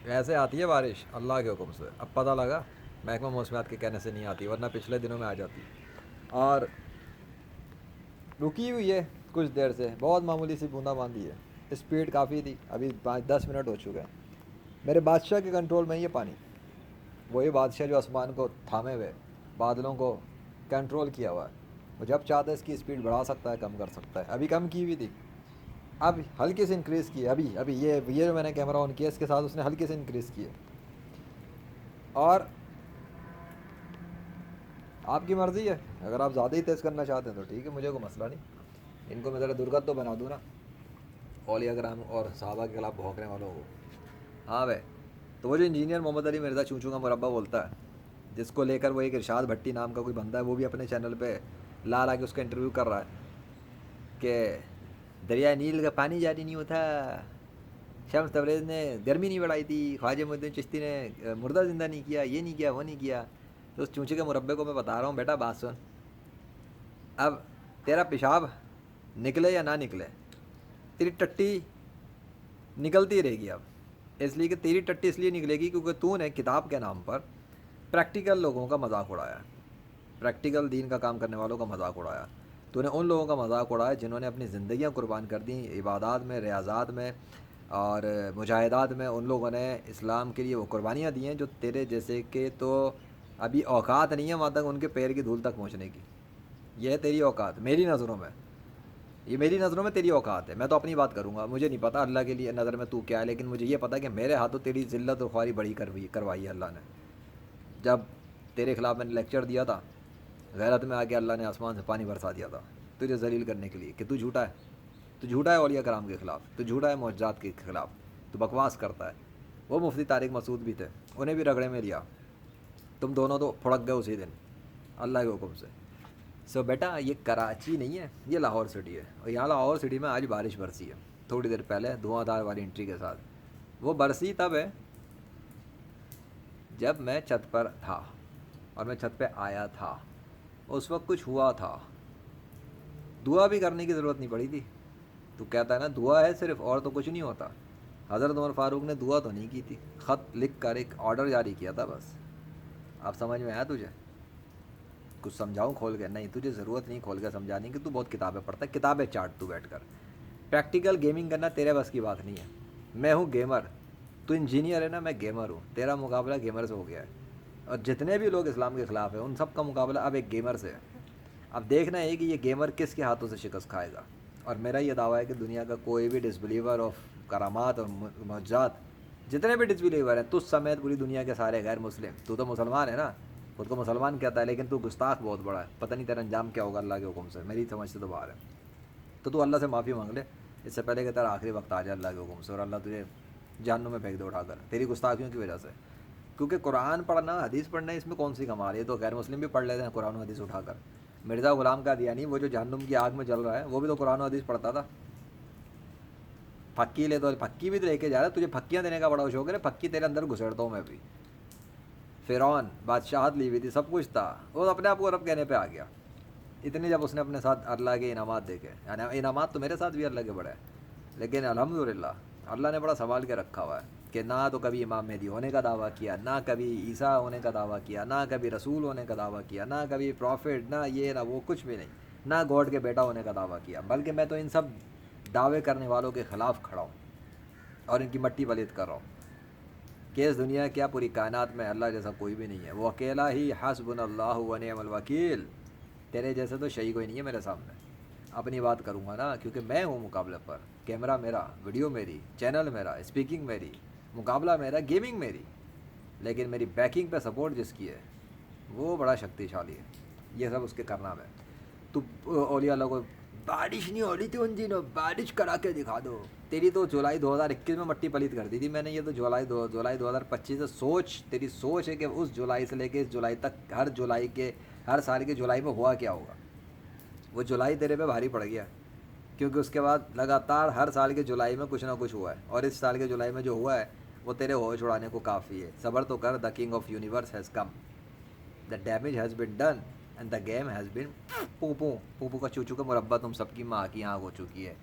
ऐसे आती है बारिश अल्लाह के हुक्म से। अब पता लगा महकमा मौसमियात के कहने से नहीं आती, वरना पिछले दिनों में आ जाती। और रुकी हुई है कुछ देर से, बहुत मामूली सी बूंदाबांदी है, स्पीड काफ़ी थी, अभी 5-10 मिनट हो चुके हैं। मेरे बादशाह के कंट्रोल में ही है पानी, वही बादशाह जो आसमान को थामे हुए, बादलों को कंट्रोल किया हुआ है। वो जब चाहता है इसकी स्पीड बढ़ा सकता है, कम कर सकता है। अभी कम की हुई थी, अब हल्के से इंक्रीज़ की है। अभी अभी ये जो मैंने कैमरा ऑन किया इसके साथ उसने हल्के से इंक्रीज़ की है। और आपकी मर्ज़ी है, अगर आप ज़्यादा ही तेज़ करना चाहते हैं तो ठीक है, मुझे कोई मसला नहीं। इनको मैं ज़रा दुर्गत तो बना दूँ ना, औलिया कराम और सहाबा के खिलाफ भौंकने वालों को। हाँ भाई, तो वो जो इंजीनियर मोहम्मद अली मिर्ज़ा चूचू का मुरब्बा बोलता है, जिसको लेकर वो एक इरशाद भट्टी नाम का कोई बंदा है, वो भी अपने चैनल पे ला ला के उसका इंटरव्यू कर रहा है कि दरिया नील का पानी जारी नहीं होता, शम्स तबरेज़ ने गर्मी नहीं बढ़ाई थी, ख्वाजा मुइनुद्दीन चिश्ती ने मुर्दा ज़िंदा नहीं किया, ये नहीं किया, वो नहीं किया। तो उस चूचे के मुरब्बे को मैं बता रहा हूँ, बेटा बात सुन, अब तेरा पेशाब निकले या ना निकले, तेरी टट्टी निकलती रहेगी अब। इसलिए कि तेरी टट्टी इसलिए निकलेगी क्योंकि तूने किताब के नाम पर प्रैक्टिकल लोगों का मजाक उड़ाया, प्रैक्टिकल दीन का काम करने वालों का मजाक उड़ाया। तूने उन लोगों का मजाक उड़ाया जिन्होंने अपनी ज़िंदगियां कुर्बान कर दी इबादत में, रियाज़ात में और मुजाहिदात में। उन लोगों ने इस्लाम के लिए वो कुर्बानियाँ दी हैं जो तेरे जैसे के तो अभी औकात नहीं है वहाँ तक उनके पैर की धूल तक पहुँचने की। यह है तेरी औकात मेरी नज़रों में, ये मेरी नज़रों में तेरी औकात है। मैं तो अपनी बात करूँगा, मुझे नहीं पता अल्लाह के लिए नज़र में तू क्या है, लेकिन मुझे ये पता है कि मेरे हाथों तेरी ज़िल्लत और ख्वारी बड़ी करवाई है अल्लाह ने। जब तेरे खिलाफ़ मैंने लेक्चर दिया था, गैरत में आके अल्लाह ने आसमान से पानी बरसा दिया था तुझे जलील करने के लिए कि तू झूठा है, तू झूठा है औलिया कराम के ख़िलाफ़, तू झूठा है मौजूदात के ख़िलाफ़, तू बकवास करता है। वो मुफ्ती तारिक मसूद भी थे, उन्हें भी रगड़े में लिया, तुम दोनों तो फुड़क गए उसी दिन अल्लाह के हुक्म से। सो बेटा ये कराची नहीं है, ये लाहौर सिटी है, और यहाँ लाहौर सिटी में आज बारिश बरसी है थोड़ी देर पहले धुआंधार वाली एंट्री के साथ। वो बरसी तब है जब मैं छत पर था और मैं छत पे आया था, उस वक्त कुछ हुआ था, दुआ भी करने की ज़रूरत नहीं पड़ी थी। तू कहता है ना दुआ है सिर्फ और तो कुछ नहीं होता। हज़रत उमर फ़ारूक ने दुआ तो नहीं की थी, ख़त लिख कर एक ऑर्डर जारी किया था बस। अब समझ में आया तुझे? कुछ समझाऊँ खोल के? नहीं, तुझे ज़रूरत नहीं खोल के समझाने की, तू बहुत किताबें पढ़ता है, किताबें चाट तू बैठ कर। प्रैक्टिकल गेमिंग करना तेरे बस की बात नहीं है। मैं हूँ गेमर, तू इंजीनियर है ना, मैं गेमर हूँ। तेरा मुकाबला गेमर से हो गया है, और जितने भी लोग इस्लाम के ख़िलाफ़ हैं उन सब का मुकाबला अब एक गेमर से है। अब देखना है कि ये गेमर किसके हाथों से शिकस्त खाएगा। और मेरा ये दावा है कि दुनिया का कोई भी डिसबिलीवर ऑफ करामात और मौजात, जितने भी डिसबिलीवर हैं तुझ समेत पूरी दुनिया के सारे गैर मुस्लिम, तू तो मुसलमान है ना, खुद को मुसलमान कहता है, लेकिन तू गुस्ताख बहुत बड़ा है, पता नहीं तेरा अंजाम क्या होगा अल्लाह के हुक्म से, मेरी समझ से तो बाहर है। तो तू अल्लाह से माफ़ी मांग ले इससे पहले कि तेरा आखिरी वक्त आ जाए अल्लाह के हुक्म से, और अल्लाह तुझे जहन्नुम में फेंक दे उठाकर तेरी गुस्ताखियों की वजह से। क्योंकि कुरान पढ़ना, हदीस पढ़ना, इसमें कौन सी कमाल है, ये तो गैर मुस्लिम भी पढ़ लेते हैं कुरान और हदीस उठाकर। मिर्ज़ा ग़ुलाम का दियानी, वो जो जहन्नुम की आग में जल रहा है, वो भी तो कुरान और हदीस पढ़ता था। फक्की ले तो फक्की भी तो लेके जा रहा है, तुझे फक्कियाँ देने का बड़ा शौक है, फक्की तेरे अंदर घुसेड़ता हूँ मैं भी। फ़िरौन बादशाहत ली हुई थी, सब कुछ था, वो अपने आप को रब कहने पे आ गया। इतने जब उसने अपने साथ अल्लाह के इनामात देखे, यानी इनामात तो मेरे साथ भी अल्लाह के बड़े हैं, लेकिन अल्हम्दुलिल्लाह अल्लाह ने बड़ा संभाल के रखा हुआ है कि ना तो कभी इमाम मेहदी होने का दावा किया, ना कभी ईसा होने का दावा किया, ना कभी रसूल होने का दावा किया, ना कभी प्रॉफिट, ना ये ना वो, कुछ भी नहीं, ना गॉड के बेटा होने का दावा किया। बल्कि मैं तो इन सब दावे करने वालों के ख़िलाफ़ खड़ा हूँ और इनकी मट्टी पलीत कर रहा हूँ कि इस दुनिया क्या पूरी कायनात में अल्लाह जैसा कोई भी नहीं है, वो अकेला ही हस्बुनल्लाहु व निअमल वकील। तेरे जैसे तो शही कोई नहीं है मेरे सामने। अपनी बात करूँगा ना, क्योंकि मैं हूँ मुकाबले पर, कैमरा मेरा, वीडियो मेरी, चैनल मेरा, स्पीकिंग मेरी, मुकाबला मेरा, गेमिंग मेरी, लेकिन मेरी बैकिंग पे सपोर्ट जिसकी है वो बड़ा शक्तिशाली है। ये सब उसके करना में। तो औलिया लोगों को बारिश नहीं हो रही थी उन दिनों, बारिश करा के दिखा दो। तेरी तो जुलाई 2021 में मट्टी पलीत कर दी थी मैंने, ये तो जुलाई 2025 से सोच, तेरी सोच है कि उस जुलाई से लेके इस जुलाई तक, हर जुलाई के, हर साल के जुलाई में हुआ क्या होगा। वो जुलाई तेरे पे भारी पड़ गया, क्योंकि उसके बाद लगातार हर साल के जुलाई में कुछ ना कुछ हुआ है, और इस साल के जुलाई में जो हुआ है वो तेरे होश उड़ाने को काफ़ी है। सब्र तो कर, the king of universe has come, the damage has been done and the game has been पू पू का चूचू का मुरब्बा तुम सबकी माँ की आँख हो चुकी है।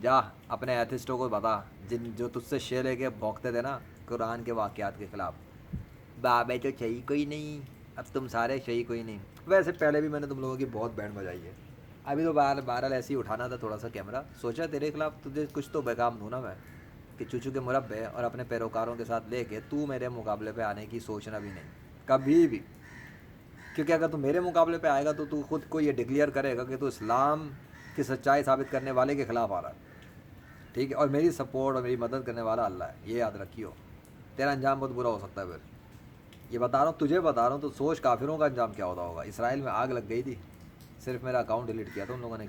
जा अपने एथिस्टों को बता, जिन जो तुझसे शेर लेके भौंकते थे ना, قرآن کے واقعات کے خلاف. بابے تو صحیح کوئی نہیں, اب تم سارے صحیح کوئی نہیں. ویسے پہلے بھی میں نے تم لوگوں کی بہت بینڈ بجائی ہے, ابھی تو بہرحال ایسے ہی اٹھانا تھا تھوڑا سا کیمرہ. سوچا تیرے خلاف تجھے کچھ تو بیکام دوں نا میں, کہ چوچو کے مربع اور اپنے پیروکاروں کے ساتھ لے کے تو میرے مقابلے پہ آنے کی سوچنا بھی نہیں کبھی بھی. کیونکہ اگر تو میرے مقابلے پہ آئے گا تو خود کو یہ ڈکلیئر کرے گا کہ تو اسلام کی سچائی ثابت کرنے والے کے خلاف آ رہا ہے, ٹھیک ہے. اور میری سپورٹ اور میری مدد کرنے والا اللہ ہے, یہ یاد رکھیو. تیرا انجام بہت برا ہو سکتا ہے پھر, یہ بتا رہا ہوں, تجھے بتا رہا ہوں. تو سوچ کافروں کا انجام کیا ہوتا ہوگا. اسرائیل میں آگ لگ گئی تھی, صرف میرا اکاؤنٹ ڈیلیٹ کیا تھا ان لوگوں نے,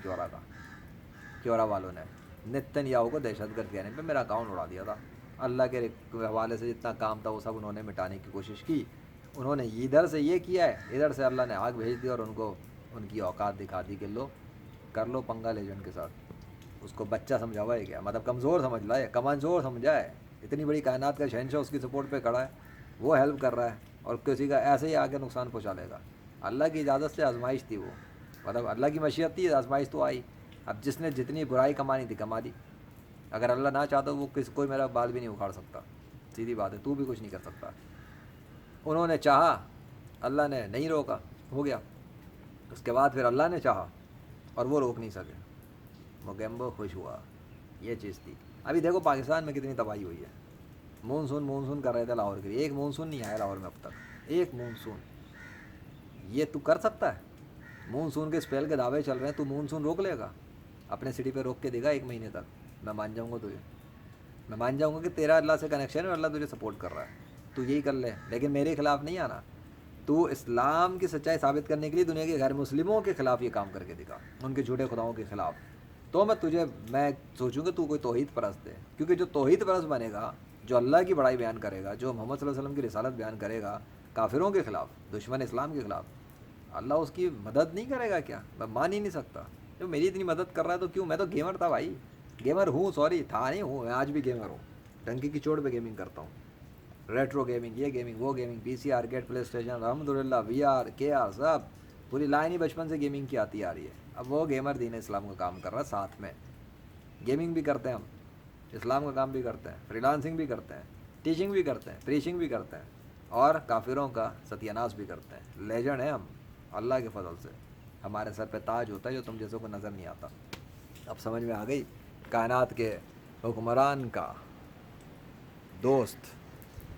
کیورا والوں نے نتن یاہو کو دہشت گرد کہنے پہ میرا اکاؤنٹ اڑا دیا تھا. اللہ کے حوالے سے جتنا کام تھا وہ سب انہوں نے مٹانے کی کوشش کی. انہوں نے ادھر سے یہ کیا ہے, ادھر سے اللہ نے آگ بھیج دی اور ان کو ان کی اوقات دکھا دی کہ لو کر لو پنگا لیجنڈ کے ساتھ. اس کو بچہ سمجھا ہوا ہے کیا, مطلب کمزور سمجھ رہا ہے, کمزور سمجھا ہے. اتنی بڑی کائنات کا شہنشاہ اس کی سپورٹ پہ کھڑا ہے, وہ ہیلپ کر رہا ہے, اور کسی کا ایسے ہی آگے نقصان پہنچا لے گا. اللہ کی اجازت سے آزمائش تھی وہ, مطلب اللہ کی مشیت تھی, آزمائش تو آئی. اب جس نے جتنی برائی کمانی تھی کما دی. اگر اللہ نہ چاہتا وہ کوئی میرا بال بھی نہیں اکھاڑ سکتا, سیدھی بات ہے, تو بھی کچھ نہیں کر سکتا. انہوں نے چاہا, اللہ نے نہیں روکا, ہو گیا. اس کے بعد پھر اللہ نے چاہا اور وہ روک نہیں سکے. موگیمبو خوش ہوا, یہ چیز تھی. ابھی دیکھو پاکستان میں کتنی تباہی ہوئی ہے. مونسون کر رہے تھے لاہور کے لیے, ایک مونسون نہیں آیا لاہور میں اب تک, ایک مونسون. یہ تو کر سکتا ہے؟ مونسون کے اسپیل کے دعوے چل رہے ہیں, تو مونسون روک لے گا؟ اپنے سٹی پہ روک کے دے گا 1 مہینے تک, میں مان جاؤں گا تجھے, میں مان جاؤں گا کہ تیرا اللہ سے کنیکشن ہے اور اللہ تجھے سپورٹ کر رہا ہے, تو یہی کر لے. لیکن میرے خلاف نہیں آنا. تو اسلام کی سچائی ثابت کرنے کے لیے دنیا کے غیر مسلموں کے خلاف یہ کام کر کے دکھا, ان کے جھوٹے خداؤں کے خلاف. تو میں سوچوں گا تو کوئی توحید پرست ہے. کیونکہ جو توحید پرست بنے گا, جو اللہ کی بڑائی بیان کرے گا, جو محمد صلی اللہ علیہ وسلم کی رسالت بیان کرے گا کافروں کے خلاف, دشمن اسلام کے خلاف, اللہ اس کی مدد نہیں کرے گا کیا؟ میں مان ہی نہیں سکتا. جو میری اتنی مدد کر رہا ہے تو کیوں؟ میں تو گیمر تھا بھائی, گیمر ہوں, سوری تھا نہیں ہوں, میں آج بھی گیمر ہوں. ٹنکی کی چوٹ پہ گیمنگ کرتا ہوں, ریٹرو گیمنگ, یہ گیمنگ, وہ گیمنگ, پی سی, آرکیڈ, پلے اسٹیشن, الحمدللہ, وی آر, کے آر, سب پوری لائن ہی بچپن سے گیمنگ کی آتی آ رہی ہے. اب وہ گیمر دین اسلام کا کام کر رہا ہے, ساتھ میں گیمنگ بھی کرتے ہیں ہم, اسلام کا کام بھی کرتے ہیں, فری لانسنگ بھی کرتے ہیں, ٹیچنگ بھی کرتے ہیں, پریچنگ بھی کرتے ہیں, اور کافروں کا ستیہ ناش بھی کرتے ہیں. لیجنڈ ہیں ہم اللہ کے فضل سے. ہمارے سر پہ تاج ہوتا ہے جو تم جیسوں کو نظر نہیں آتا. اب سمجھ میں آ گئی کائنات کے حکمران کا دوست,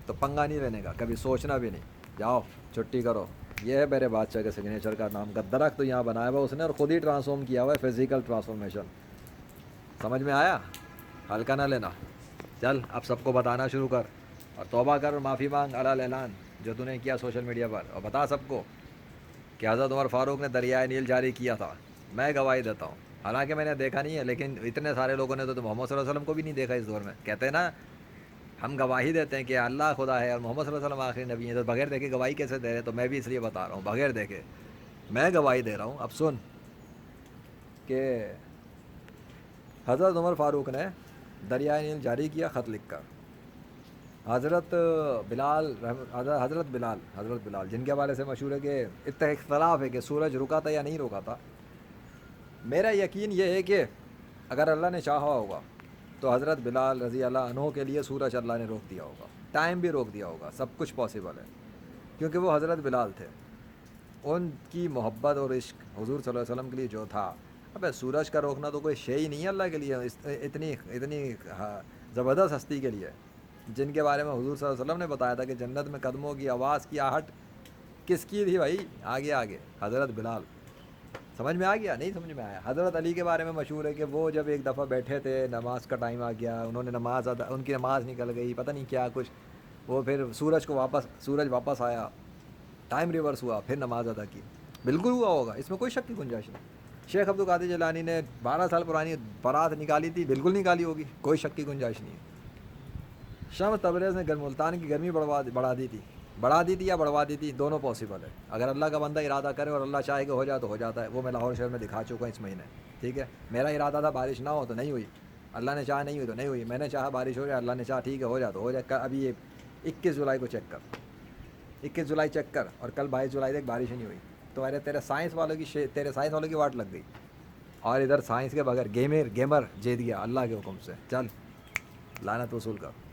تو پنگا نہیں لینے کا, کبھی سوچنا بھی نہیں. جاؤ چھٹی کرو. یہ ہے میرے بادشاہ کے سگنیچر کا نام کا درخت, تو یہاں بنایا ہوا اس نے, اور خود ہی ٹرانسفارم کیا ہوا ہے, فزیکل ٹرانسفارمیشن. سمجھ میں آیا؟ ہلکا نہ لینا. چل اب سب کو بتانا شروع کر, اور توبہ کر اور معافی مانگ علی اعلان جو تو نے کیا سوشل میڈیا پر, اور بتا سب کو کہ حضرت عمر فاروق نے دریائے نیل جاری کیا تھا. میں گواہی دیتا ہوں, حالانکہ میں نے دیکھا نہیں ہے, لیکن اتنے سارے لوگوں نے تو محمد صلی اللہ علیہ وسلم کو بھی نہیں دیکھا اس دور میں. کہتے ہیں نا ہم گواہی دیتے ہیں کہ اللہ خدا ہے اور محمد صلی اللہ علیہ وسلم آخری نبی ہیں, تو بغیر دیکھے گواہی کیسے دے رہے؟ تو میں بھی اس لیے بتا رہا ہوں, بغیر دیکھے میں گواہی دے رہا ہوں. اب سن کہ حضرت عمر فاروق نے دریائے نیل جاری کیا خط لکھ کر. حضرت بلال جن کے حوالے سے مشہور ہے کہ اختلاف ہے کہ سورج رکا تھا یا نہیں رکا تھا. میرا یقین یہ ہے کہ اگر اللہ نے چاہا ہوگا تو حضرت بلال رضی اللہ عنہ کے لیے سورج اللہ نے روک دیا ہوگا, ٹائم بھی روک دیا ہوگا, سب کچھ پاسبل ہے. کیونکہ وہ حضرت بلال تھے, ان کی محبت اور عشق حضور صلی اللہ علیہ وسلم کے لیے جو تھا. ابے سورج کا روکنا تو کوئی شے ہی نہیں ہے اللہ کے لیے, اتنی زبردست ہستی کے لیے, جن کے بارے میں حضور صلی اللہ علیہ وسلم نے بتایا تھا کہ جنت میں قدموں کی آواز کی آہٹ کس کی تھی بھائی؟ آگے حضرت بلال. سمجھ میں آ گیا؟ نہیں سمجھ میں آیا؟ حضرت علی کے بارے میں مشہور ہے کہ وہ جب ایک دفعہ بیٹھے تھے, نماز کا ٹائم آ گیا, انہوں نے ان کی نماز نکل گئی, پتہ نہیں کیا کچھ, وہ پھر سورج واپس آیا, ٹائم ریورس ہوا, پھر نماز ادا کی. بالکل ہوا ہوگا, اس میں کوئی شک کی گنجائش نہیں. شیخ عبد القادر جیلانی نے 12 سال پرانی بارات نکالی تھی, بالکل نکالی ہوگی, کوئی شک کی گنجائش نہیں ہے. شمس تبریز نے ملتان کی گرمی بڑھا دی تھی یا بڑھوا دی تھی, دونوں پاسبل ہے. اگر اللہ کا بندہ ارادہ کرے اور اللہ چاہے کہ ہو جائے تو ہو جاتا ہے. وہ میں لاہور شہر میں دکھا چکا ہوں اس مہینے, ٹھیک ہے. میرا ارادہ تھا بارش نہ ہو تو نہیں ہوئی, اللہ نے چاہا نہیں ہوئی تو نہیں ہوئی, میں نے چاہا بارش ہو جائے, اللہ نے چاہا ٹھیک ہے ہو جائے تو ہو جائے. ابھی یہ 21 جولائی کو چیک کر, 21 جولائی چیک کر, اور کل 22 جولائی تک بارش ہی نہیں ہوئی. تو تیرے سائنس والوں کی واٹ لگ گئی, اور ادھر سائنس کے بغیر گیمر جیت گیا اللہ کے حکم سے. چل لعنت وصول کر.